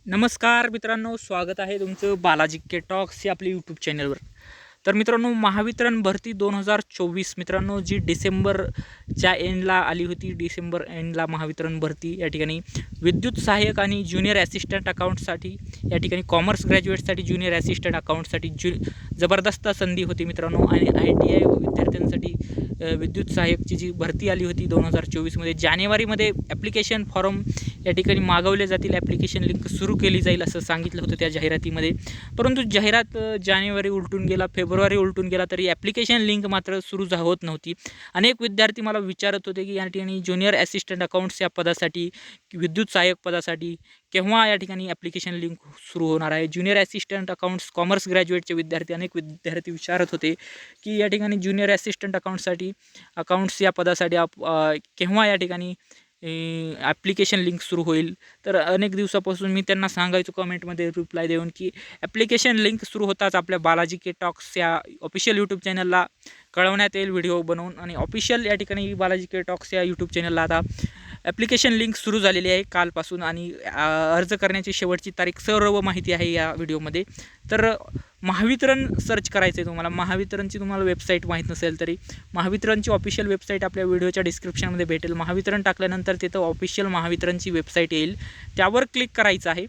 नमस्कार मित्रांनो, स्वागत आहे तुमचं बालाजी के टॉक्स या आपल्या यूट्यूब चॅनलवर. तर मित्रांनो, महावितरण भरती 2024 मित्रांनो जी डिसेंबरच्या एंडला आली होती. डिसेंबर एंडला महावितरण भरती या ठिकाणी विद्युत सहाय्यक आणि ज्युनियर ॲसिस्टंट अकाउंटसाठी या ठिकाणी कॉमर्स ग्रॅज्युएटसाठी ज्युनियर ॲसिस्टंट अकाउंटसाठी जबरदस्त संधी होती मित्रांनो. आणि ITI विद्यार्थ्यांसाठी विद्युत सहाय्यकची जी भरती आली होती 2024मध्ये जानेवारीमध्ये ॲप्लिकेशन फॉर्म या ठिकाणी मागवले जातील. ॲप्लिकेशन लिंक सुरू केली जाईल असं सांगितलं होतं त्या जाहिरातीमध्ये. परंतु जाहिरात जानेवारी उलटून गेला, फेब्रुवारी उलटून गेला, तरी ॲप्लिकेशन लिंक मात्र सुरू होत नव्हती. अनेक विद्यार्थी मला विचारत होते की या ठिकाणी ज्युनियर ॲसिस्टंट अकाउंट्स या पदासाठी, विद्युत सहाय्यक पदासाठी केव्हा या ठिकाणी ॲप्लिकेशन लिंक सुरू होणार आहे. ज्युनियर ॲसिस्टंट अकाउंट्स कॉमर्स ग्रॅज्युएटचे विद्यार्थी, अनेक विद्यार्थी विचारत होते की या ठिकाणी ज्युनियर ॲसिस्टंट अकाउंट्स या पदासाठी केव्हा या ठिकाणी ॲप्लिकेशन लिंक सुरू होईल. तर अनेक दिवसापासून मी त्यांना सांगायचो कमेंटमध्ये रिप्लाय देऊन की ॲप्लिकेशन लिंक सुरू होताच आपल्या बालाजी के टॉक्स या ऑफिशियल यूट्यूब चॅनलला कळवण्यात येईल व्हिडिओ बनवून. आणि ऑफिशियल या ठिकाणी बालाजी के टॉक्स या यूट्यूब चॅनलला आता ॲप्लिकेशन लिंक सुरू झालेली आहे कालपासून. आणि अर्ज करण्याची शेवटची तारीख, सर्व माहिती आहे या व्हिडिओमध्ये. तर महावितरण सर्च करायचं आहे तुम्हाला. महावितरणची तुम्हाला वेबसाईट माहीत नसेल तरी महावितरणची ऑफिशियल वेबसाईट आपल्या व्हिडिओच्या डिस्क्रिप्शनमध्ये भेटेल. महावितरण टाकल्यानंतर तिथं ऑफिशियल महावितरणची वेबसाईट येईल, त्यावर क्लिक करायचं आहे.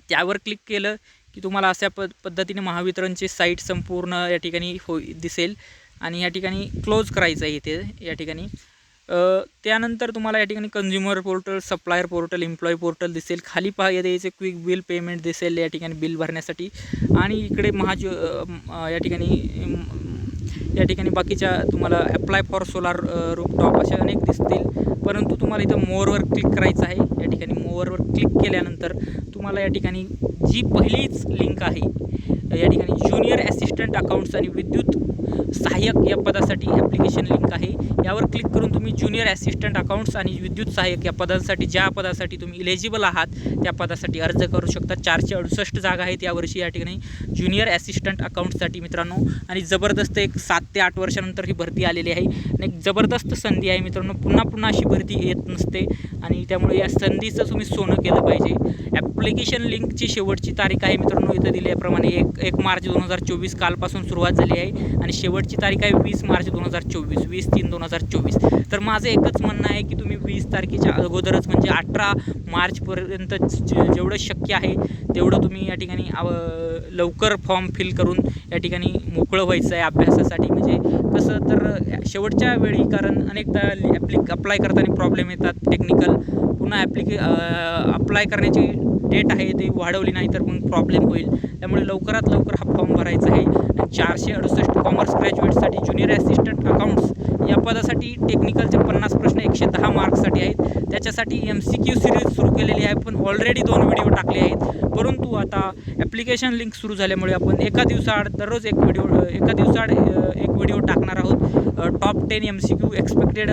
त्यावर क्लिक केलं की तुम्हाला अशा पद्धतीने महावितरणची साईट संपूर्ण या ठिकाणी दिसेल. आणि या ठिकाणी क्लोज करायचं आहे इथे या ठिकाणी. त्यानंतर तुम्हाला या ठिकाणी consumer portal, supplier portal, employee portal दिसेल. खाली द्यायचे क्विक बिल पेमेंट दिसेल या ठिकाणी बिल भरण्यासाठी. आणि इकडे या ठिकाणी बाकीच्या तुम्हाला अप्लाय फॉर सोलार रूफटॉप अशा अनेक दिसतील. परंतु तुम्हाला इथं मोअरवर क्लिक करायचं आहे. या ठिकाणी मोअरवर क्लिक केल्यानंतर तुम्हाला या ठिकाणी जी पहिलीच लिंक आहे या ठिकाणी ज्युनियर ॲसिस्टंट अकाउंट्स आणि विद्युत सहाय्यक या पदासाठी ॲप्लिकेशन लिंक आहे. यावर क्लिक करून तुम्ही ज्युनियर ॲसिस्टंट अकाउंट्स आणि विद्युत सहाय्यक या पदांसाठी, ज्या पदासाठी तुम्ही इलिजिबल आहात त्या पदासाठी अर्ज करू शकता. 468 जागा आहेत यावर्षी या ठिकाणी ज्युनियर ॲसिस्टंट अकाउंट्ससाठी मित्रांनो. आणि जबरदस्त एक 7 ते 8 वर्षानंतर ही भरती आलेली आहे. आणि एक जबरदस्त संधी आहे मित्रांनो. पुन्हा अशी भरती येत नसते. आणि त्यामुळे या संधीचं तुम्ही सोनं केलं पाहिजे. ॲप्लिकेशन लिंकची शेवटची तारीख आहे मित्रांनो इथं दिल्याप्रमाणे 1 मार्च 2024 कालपासून सुरुवात झाली आहे. आणि शेवटची तारीख आहे 20 मार्च 2024, 20/3/2024. तर माझं एकच म्हणणं आहे की तुम्ही 20 तारखेच्या अगोदरच म्हणजे 18 मार्चपर्यंत जेवढं शक्य आहे तेवढं तुम्ही या ठिकाणी लवकर फॉर्म फिल करून या ठिकाणी मोकळं व्हायचं आहे अभ्यासासाठी. म्हणजे कसं तर शेवटच्या वेळी, कारण अनेकदा अप्लाय करताना प्रॉब्लेम येतात टेक्निकल. पुन्हा अप्लाय करण्याची डेट आहे ते वाढवली नाही तर मग प्रॉब्लेम होईल. त्यामुळे लवकरात लवकर हा फॉर्म भरायचा आहे. 468 कॉमर्स ग्रॅज्युएटसाठी ज्युनियर ॲसिस्टंट अकाउंट्स या पदासाठी टेक्निकलचे 50 प्रश्न 110 मार्क्ससाठी आहेत. त्याच्यासाठी MCQ सिरीज सुरू केलेली आहे. पण ऑलरेडी 2 व्हिडिओ टाकले आहेत. परंतु आता ॲप्लिकेशन लिंक सुरू झाल्यामुळे आपण एका दिवसाआड दररोज एक व्हिडिओ टाकणार आहोत. टॉप 10 MCQ एक्सपेक्टेड,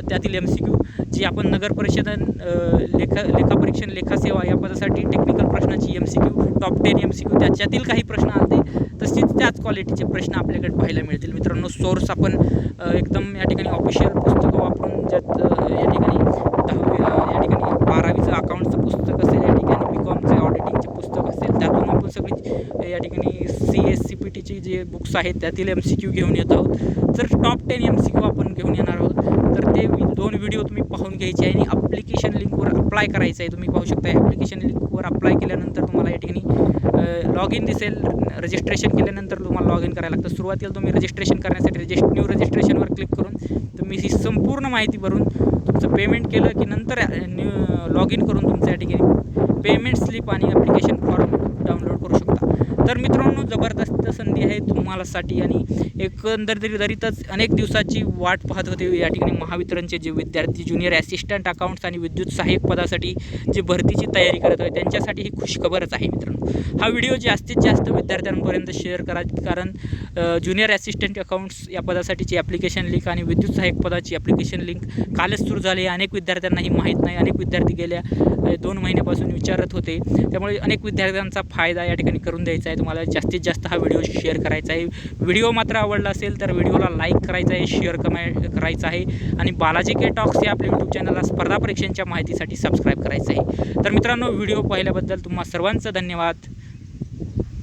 त्यातील MCQ जी आपण नगर परिषद लेखापरीक्षण लेखासेवा या पदासाठी टेक्निकल प्रश्नाची MCQ टॉप 10 MCQ त्याच्यातील काही प्रश्न आले तसेच त्याच क्वालिटीचे प्रश्न आपल्याकडे पाहायला मिळतील मित्रांनो. सोर्स आपण एकदम या ठिकाणी ऑफिशियल पुस्तकं वापरून, ज्यात या ठिकाणी 12वीचं अकाउंटचं पुस्तक असेल, या ठिकाणी BCOMचे ऑडिटिंगचे पुस्तक असेल, त्यातून आपण सगळी या ठिकाणी CSCPTचे जे बुक्स आहेत त्यातील MCQ घेऊन येत आहोत. तर टॉप 10 MCQ आपण घेऊन येणार आहोत. तर ते 2 व्हिडिओ तुम्ही पाहून घ्यायचे आहे. आणि ॲप्लिकेशन लिंकवर अप्लाय करायचं आहे. तुम्ही पाहू शकता ॲप्लिकेशन लिंकवर अप्लाय केल्यानंतर तुम्हाला या ठिकाणी लॉग इन दिसेल. रजिस्ट्रेशन केल्यानंतर तुम्हाला लॉग इन करायला लागतं. सुरुवातीला तुम्ही रजिस्ट्रेशन करण्यासाठी न्यू रजिस्ट्रेशनवर क्लिक करून तुम्ही ही संपूर्ण माहिती भरून तुमचं पेमेंट केलं की नंतर लॉग इन करून तुमचं या ठिकाणी पेमेंट स्लिप आणि ॲप्लिकेशन फॉर्म डाउनलोड करू शकता. तर मित्रांनो, जबरदस्त संधी आहे तुम्हालासाठी. आणि एकंदरीतच अनेक दिवसाची वाट पाहत होते या ठिकाणी महावितरणचे जे विद्यार्थी ज्युनियर ॲसिस्टंट अकाउंट्स आणि विद्युत सहाय्यक पदासाठी जे भरतीची तयारी करत होते त्यांच्यासाठी ही खुशखबरच आहे मित्रांनो. हा व्हिडिओ जास्तीत जास्त विद्यार्थ्यांपर्यंत शेअर करा. कारण ज्युनियर ॲसिस्टंट अकाउंट्स या पदासाठीची ॲप्लिकेशन लिंक आणि विद्युत सहाय्यक पदाची ॲप्लिकेशन लिंक कालच सुरू झाली. अनेक विद्यार्थ्यांनाही माहीत नाही. अनेक विद्यार्थी गेल्या 2 महिन्यापासून विचारत होते. त्यामुळे अनेक विद्यार्थ्यांचा फायदा या ठिकाणी करून द्यायचा आहे तुम्हाला. जास्तीत जास्त हा व्हिडिओ व्हिडिओ शेअर करायचा आहे. व्हिडिओ मात्र आवडला असेल तर व्हिडिओला लाईक करायचा आहे, शेअर करायचं आहे आणि बालाजी के टॉक्स या आपल्या यूट्यूब चॅनलला स्पर्धा परीक्षांच्या माहितीसाठी सबस्क्राईब करायचं आहे. तर मित्रांनो, व्हिडिओ पाहिल्याबद्दल तुम्हा सर्वांचं धन्यवाद.